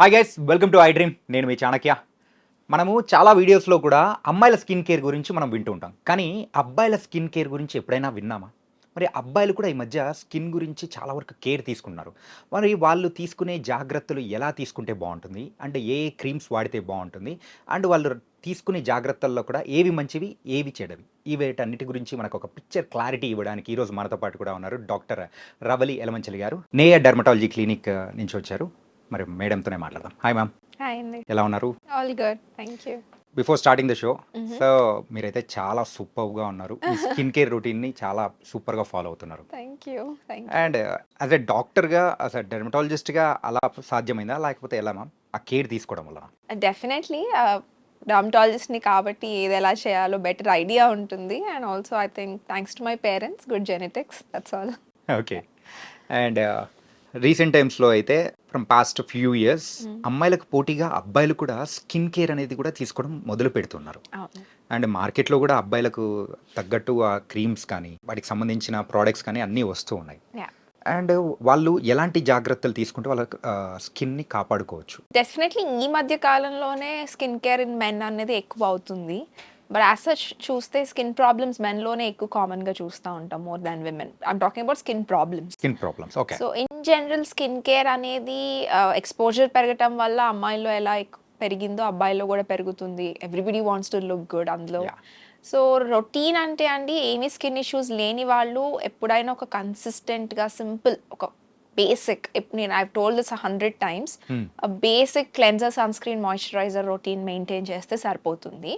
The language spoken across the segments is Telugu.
Hi guys, welcome to I dream. నేను మీ చాణక్య. మనము చాలా వీడియోస్లో కూడా అమ్మాయిల స్కిన్ కేర్ గురించి మనం వింటూ ఉంటాం. కానీ అబ్బాయిల స్కిన్ కేర్ గురించి ఎప్పుడైనా విన్నామా? మరి అబ్బాయిలు కూడా ఈ మధ్య స్కిన్ గురించి చాలా వరకు కేర్ తీసుకుంటున్నారు. మరి వాళ్ళు తీసుకునే జాగ్రత్తలు ఎలా తీసుకుంటే బావుంటుంది? అంటే ఏ క్రీమ్స్ వాడితే బావుంటుంది? అండ్ వాళ్ళు తీసుకునే జాగ్రత్తల్లో కూడా ఏవి మంచివి? ఏవి చెడ్డవి? ఈ వీటన్నిటి గురించి మనకు ఒక పిక్చర్ క్లారిటీ ఇవ్వడానికి ఈరోజు మనతో పాటు కూడా ఉన్నారు డాక్టర్ రవలి ఎలమంచిలి గారు. నేయ డెర్మటాలజీ క్లినిక్ నుంచి వచ్చారు. మరి మేడంతోనే మాట్లాడదాం. హాయ్ మ్యామ్, హాయ్ అండి. ఎలా ఉన్నారు? All good. Thank you. Before starting the show, so మీరైతే చాలా సూపర్‌గా ఉన్నారు. ఈ స్కిన్ కేర్ రొటీన్‌ని చాలా సూపర్‌గా ఫాలో అవుతున్నారు. Thank you. Thank you. And as a డాక్టర్‌గా, యాస్ ఎ డెర్మటాలజిస్ట్‌గా అలా సాధ్యమైందా? లేకపోతే ఎలా మ్యామ్? ఆ కేర్ తీసుకోవడం వల్లనా? డెఫినెట్‌లీ డర్మటాలజిస్ట్‌ని కాబట్టి ఏది ఎలా చేయాలో బెటర్ ఐడియా ఉంటుంది. And also I think thanks to my parents, good genetics, that's all. Okay. And recent టైమ్స్‌లో అయితే ఫ్రమ్ పాస్ట్ ఫ్యూ ఇయర్స్ అమ్మాయిలకు పోటీగా అబ్బాయిలు కూడా స్కిన్ కేర్ అనేది కూడా తీసుకోవడం మొదలు పెడుతున్నారు. అవును. అండ్ మార్కెట్‌లో కూడా అబ్బాయిలకు తగ్గట్టు ఆ క్రీమ్స్ కానీ, వాటికి సంబంధించిన ప్రొడక్ట్స్ కానీ అన్నీ వస్తూ ఉన్నాయి. యాహ్! అండ్ వాళ్ళు ఎలాంటి జాగ్రత్తలు తీసుకుంటే వాళ్ళ స్కిన్‌ని కాపాడుకోవచ్చు? డెఫినెట్‌లీ ఈ మధ్య కాలంలోనే స్కిన్ కేర్ ఇన్ మెన్ అనేది ఎక్కువ అవుతుంది. బట్ యాస్ సచ్ చూస్తే స్కిన్ ప్రాబ్లమ్స్ మెన్‌లోనే ఎక్కువ కామన్‌గా చూస్తా ఉంటాం more than women. I'm talking about skin problems. Skin problems. Okay. So in general skin care అనేది ఎక్స్‌పోజర్ పెరగటం వల్ల అమ్మాయిల్లో ఎలా పెరిగిందో అబ్బాయిల్లో కూడా పెరుగుతుంది. Everybody wants to look good అందులో. యాహ్! సో రొటీన్ అంటే అండి ఏమీ స్కిన్ ఇష్యూస్ లేని వాళ్ళు ఎప్పుడైనా ఒక కన్సిస్టెంట్‌గా సింపుల్ ఒక బేసిక్ నేను I have told this 100 times. Hmm. Basic cleanser, sunscreen, moisturiser routine maintain చేస్తే సరిపోతుంది.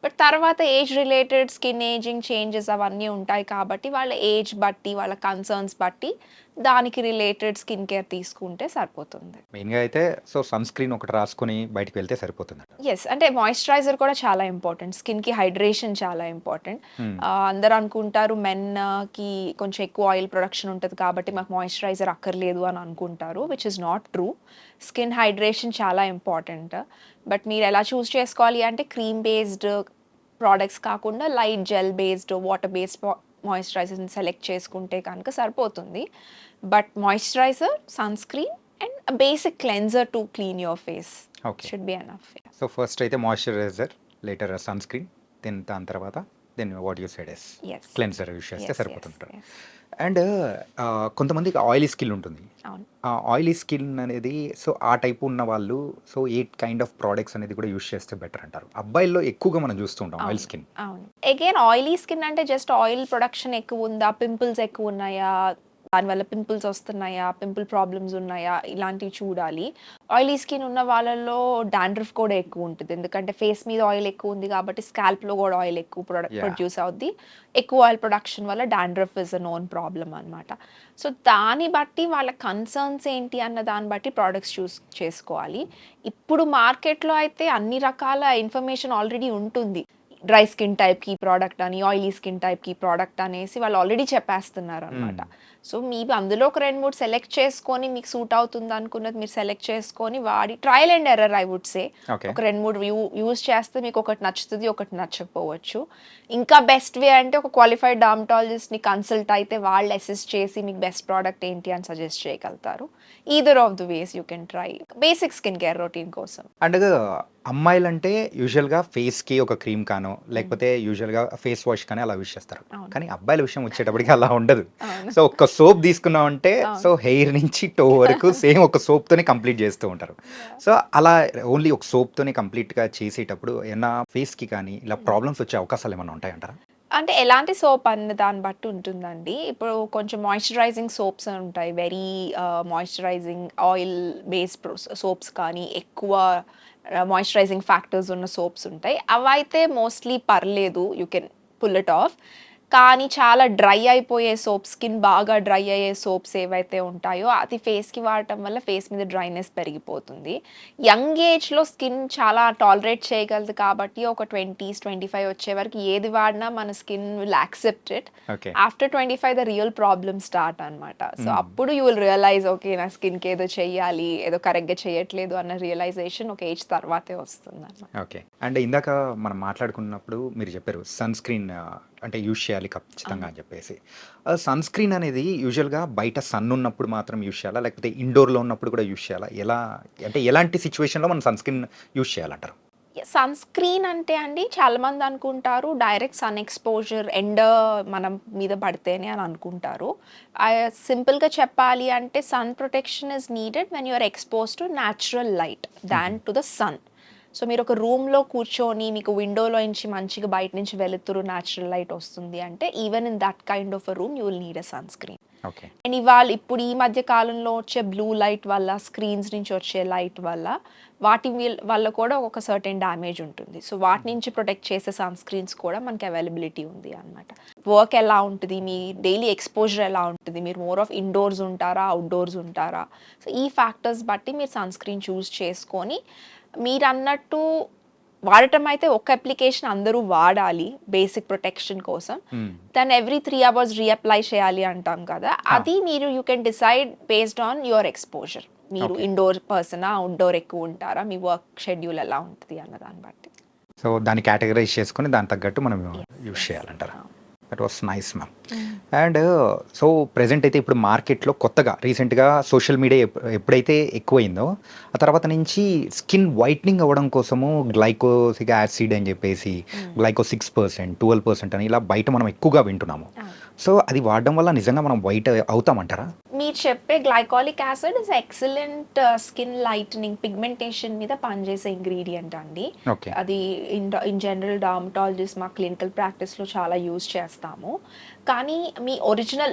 బట్ తర్వాత age related skin ageing changes అవన్నీ ఉంటాయి కాబట్టి వాళ్ళ ఏజ్ బట్టి, వాళ్ళ కన్సర్న్స్ బట్టి దానికి రిలేటెడ్ స్కిన్ కేర్ తీసుకుంటే సరిపోతుంది. మెయిన్‌గా అయితే సో సన్ స్క్రీన్ ఒకటి రాసుకొని బయటికి వెళ్తే సరిపోతుందంట. యెస్. అంటే మాయిశ్చరైజర్ కూడా చాలా ఇంపార్టెంట్. స్కిన్‌కి హైడ్రేషన్ చాలా ఇంపార్టెంట్. హ్మ్. అందరూ అనుకుంటారు మెన్‌కి కొంచెం ఎక్కువ ఆయిల్ ప్రొడక్షన్ ఉంటది కాబట్టి మాకు మాయిశ్చరైజర్ అక్కర్లేదు అని అనుకుంటారు. Which is not true. Skin hydration చాలా ఇంపార్టెంట్. బట్ మీరు ఎలా చూస్ చేసుకోవాలి అంటే క్రీమ్ బేస్డ్ ప్రొడక్ట్స్ కాకుండా light gel based, water based మాయిశ్చరైజర్‌ని సెలెక్ట్ చేసుకుంటే కనుక సరిపోతుంది. But moisturiser, sunscreen and a basic cleanser to clean your face okay. should be enough. Yeah. So first అయితే మాయిశ్చరైజర్, లేటర్ సన్ స్క్రీన్, దాని తర్వాత what you said is Yes. Cleanser use చేస్తే Yes. సరిపోతుంటారు. Yes. అండ్ కొంతమందికి ఆయిలీ స్కిన్ ఉంటుంది. అవును. ఆ ఆయిలీ స్కిన్ అనేది సో ఆ టైప్ ఉన్న వాళ్ళు so A kind of products అనేది కూడా యూజ్ చేస్తే బెటర్ అంటారు? అబ్బాయిల్లో ఎక్కువగా మనం చూస్తూ ఉంటాం ఆయిల్ అవును. స్కిన్. అవును. అగైన్ ఆయిలీ స్కిన్ అంటే జస్ట్ ఆయిల్ ప్రొడక్షన్ ఎక్కువ ఉందా? పింపుల్స్ ఎక్కువ ఉన్నాయా? దానివల్ల పింపుల్స్ వస్తున్నాయా? పింపుల్ ప్రాబ్లమ్స్ ఉన్నాయా? ఇలాంటివి చూడాలి. ఆయిలీ స్కిన్ ఉన్న వాళ్ళలో డాండ్రఫ్ కూడా ఎక్కువ ఉంటది. ఎందుకంటే ఫేస్ మీద ఆయిల్ ఎక్కువ ఉంది కాబట్టి స్కాల్ప్‌లో కూడా ఆయిల్ ఎక్కువ యాహ్! ప్రొడ్యూస్ అవుద్ది. ఎక్కువ ఆయిల్ ప్రొడక్షన్ వల్ల dandruff is a known problem అన్నమాట. సో దాన్ని బట్టి వాళ్ళ కన్సర్న్స్ ఏంటి అన్న దాన్ని బట్టి ప్రొడక్ట్స్ చూస్ చేసుకోవాలి. ఇప్పుడు మార్కెట్‌లో అయితే అన్ని రకాల ఇన్ఫర్మేషన్ ఆల్రెడీ ఉంటుంది. డ్రై స్కిన్ టైప్‌కి ఈ ప్రోడక్ట్ అని, ఆయిలీ స్కిన్ టైప్‌కి ఈ ప్రోడక్ట్ అనేసి వాళ్ళు ఆల్రెడీ చెప్పేస్తున్నారనమాట. హ్మ్. సో, మీరు అందులో ఒక 2, 3 సెలెక్ట్ చేసుకొని మీకు సూట్ అవుతుంది అనుకున్నది మీరు సెలెక్ట్ చేసుకొని వాడి trial and error I would say. Okay. ఒక 2, 3 యూజ్ చేస్తే మీకు ఒకటి నచ్చుతది, ఒకటి నచ్చకపోవచ్చు. ఇంకా బెస్ట్ వే అంటే ఒక క్వాలిఫైడ్ డర్మటాలజిస్ట్‌ని కన్సల్ట్ అయితే వాళ్ళు అసెస్ చేసి మీకు బెస్ట్ ప్రోడక్ట్ ఏంటి అని సజెస్ట్ చేయగలుగుతారు. Either of the ways you can try. Basic skin care routine కోసం. అండ్ అమ్మాయిలంటే యూజువల్‌గా ఫేస్‌కి ఒక క్రీమ్ కానో, లేకపోతే యూజువల్‌గా ఫేస్ వాష్ కానీ అలా యూజ్ చేస్తారు. అవును. కానీ అబ్బాయిల విషయం వచ్చేటప్పటికి అలా ఉండదు. అవును. సో ఒక్క సోప్ తీసుకున్నామంటే సో అవును. హెయిర్ నుంచి టో వరకు సేమ్ ఒక సోప్‌తోనే కంప్లీట్ చేస్తూ ఉంటారు. యాహ్! సో అలా ఓన్లీ ఒక సోప్‌తోనే కంప్లీట్‌గా చేసేటప్పుడు ఏమన్నా ఫేస్‌కి కానీ ఇలా ప్రాబ్లమ్స్ వచ్చే అవకాశాలు ఏమన్నా ఉంటాయంటారా? అంటే ఎలాంటి సోప్ అన్న దాన్ని బట్టి ఉంటుందండి. ఇప్పుడు కొంచెం మాయిశ్చరైజింగ్ సోప్స్ ఉంటాయి. Very moisturising oil based soaps కానీ, ఎక్కువ మాయిశ్చరైజింగ్ ఫ్యాక్టర్స్ ఉన్న సోప్స్ ఉంటాయి. అవైతే మోస్ట్‌లీ పర్లేదు. You can pull it off. కానీ చాలా డ్రై అయిపోయే సోప్స్, స్కిన్ బాగా డ్రై అయ్యే సోప్స్ ఏవైతే ఉంటాయో అది ఫేస్‌కి వాడటం వల్ల ఫేస్ మీద డ్రైనెస్ పెరిగిపోతుంది. యంగ్ ఏజ్‌లో స్కిన్ చాలా టాలరేట్ చేయగలదు కాబట్టి ఒక 20స్, 25 వచ్చే వరకు ఏది వాడినా మన skin will accept it. Okay. After 25 the real problem start అన్నమాట. సో హ్మ్. అప్పుడు యూ విల్ రియలైజ్ ఓకే నా స్కిన్‌కి ఏదో చెయ్యాలి, ఏదో కరెక్ట్‌గా చేయట్లేదు అన్న రియలైజేషన్ ఒక ఏజ్ తర్వాతే వస్తుందన్నమాట. ఓకే. అండ్ ఇందాక మనం మాట్లాడుకున్నప్పుడు మీరు చెప్పారు సన్ స్క్రీన్ అంటే యూజ్ చేయాలి ఖచ్చితంగా అని చెప్పేసి. సన్ స్క్రీన్ అనేది యూజువల్‌గా బయట సన్ ఉన్నప్పుడు మాత్రం యూజ్ చేయాలా? లేకపోతే ఇండోర్‌లో ఉన్నప్పుడు కూడా యూజ్ చేయాలా? ఎలా అంటే ఎలాంటి సిట్యుయేషన్‌లో మనం సన్ స్క్రీన్ యూజ్ చేయాలంటారు? సన్ స్క్రీన్ అంటే అండి చాలామంది అనుకుంటారు డైరెక్ట్ సన్ ఎక్స్‌పోజర్ ఎండ మనం మీద పడితేనే అని అనుకుంటారు. సింపుల్‌గా చెప్పాలి అంటే sun protection is needed when you are exposed to natural light than to the sun. So మీరు ఒక రూమ్‌లో కూర్చొని మీకు విండోలో నుంచి మంచిగా బయట నుంచి వెలుతురు న్యాచురల్ లైట్ వస్తుంది అంటే even in that kind of a room you will need a sunscreen. Okay. And ఇప్పుడు ఈ మధ్య కాలంలో వచ్చే బ్లూ లైట్ వల్ల స్క్రీన్స్ నుంచి వచ్చే లైట్ వల్ల వల్ల కూడా ఒక సర్టెన్ డ్యామేజ్ ఉంటుంది. సో వాటి నుంచి ప్రొటెక్ట్ చేసే సన్ స్క్రీన్స్ కూడా మనకి అవైలబిలిటీ ఉంది అనమాట. వర్క్ ఎలా ఉంటుంది, మీ డైలీ ఎక్స్పోజర్ ఎలా ఉంటుంది, మీరు మోర్ ఆఫ్ ఇండోర్స్ ఉంటారా, అవుట్డోర్స్ ఉంటారా, సో ఈ ఫ్యాక్టర్స్ బట్టి మీరు సన్ స్క్రీన్ చూస్ చేసుకొని మీరు అన్నట్టు వాడటం అయితే ఒక అప్లికేషన్ అందరూ వాడాలి బేసిక్ ప్రొటెక్షన్ కోసం. దాన్ని ఎవ్రీ 3 అవర్స్ రీఅప్లై చేయాలి అంటాం కదా, అది మీరు you can decide based on your exposure. మీరు ఇండోర్ పర్సనా, అవుట్డోర్ ఎక్కువ ఉంటారా, మీ వర్క్ షెడ్యూల్ ఎలా ఉంటుంది అన్న దాన్ని బట్టి. సో దాన్ని కేటగరైజ్ చేసుకొని దానికి తగ్గట్టు మనం యూజ్ చేయాలంటారా? That was nice ma'am. And so present అయితే ఇప్పుడు మార్కెట్లో కొత్తగా రీసెంట్గా సోషల్ మీడియా ఎప్పుడైతే ఎక్కువైందో ఆ తర్వాత నుంచి స్కిన్ వైట్నింగ్ అవ్వడం కోసము గ్లైకోసిక్ యాసిడ్ అని చెప్పేసి గ్లైకో 6%, 12% అని ఇలా బయట మనం ఎక్కువగా వింటున్నాము. సో అది వాడడం వల్ల నిజంగా మనం వైట్ అవుతామంటారా? మీరు చెప్పే glycolic acid is excellent skin lightening pigmentation మీద పనిచేసే ఇంగ్రీడియంట్ అండి. ఓకే. అది ఇన్ జనరల్ డర్మటాలజిస్ట్ మా క్లినికల్ ప్రాక్టీస్లో చాలా యూజ్ చేస్తాము. కానీ మీ ఒరిజినల్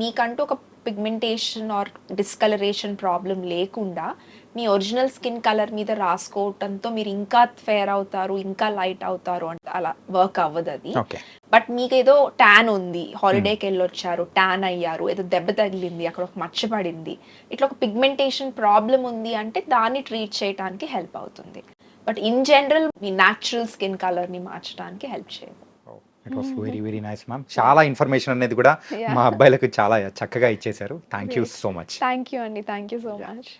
మీకంటూ ఒక పిగ్మెంటేషన్ ఆర్ డిస్కలరేషన్ ప్రాబ్లం లేకుండా మీ ఒరిజినల్ స్కిన్ కలర్ మీద రాసుకోవటంతో మీరు ఇంకా ఫేర్ అవుతారు, ఇంకా లైట్ అవుతారు అంటే అలా వర్క్ అవ్వదు అది. ఓకే. బట్ మీకు ఏదో ట్యాన్ ఉంది, హాలిడేకి వెళ్ళొచ్చారు, ట్యాన్ అయ్యారు, ఏదో దెబ్బ తగిలింది, అక్కడ ఒక మచ్చ పడింది, ఇట్లా ఒక పిగ్మెంటేషన్ ప్రాబ్లం ఉంది అంటే దాన్ని ట్రీట్ చేయడానికి హెల్ప్ అవుతుంది. But in general me natural skin కలర్ని మార్చడానికి హెల్ప్ చేయదు. It was very very nice ma'am. చాలా ఇన్ఫర్మేషన్ అనేది కూడా మా అబ్బాయిలకు చాలా చక్కగా ఇచ్చేశారు. Thank you so much. Thank you అండి, థ్యాంక్ యూ సో మచ్.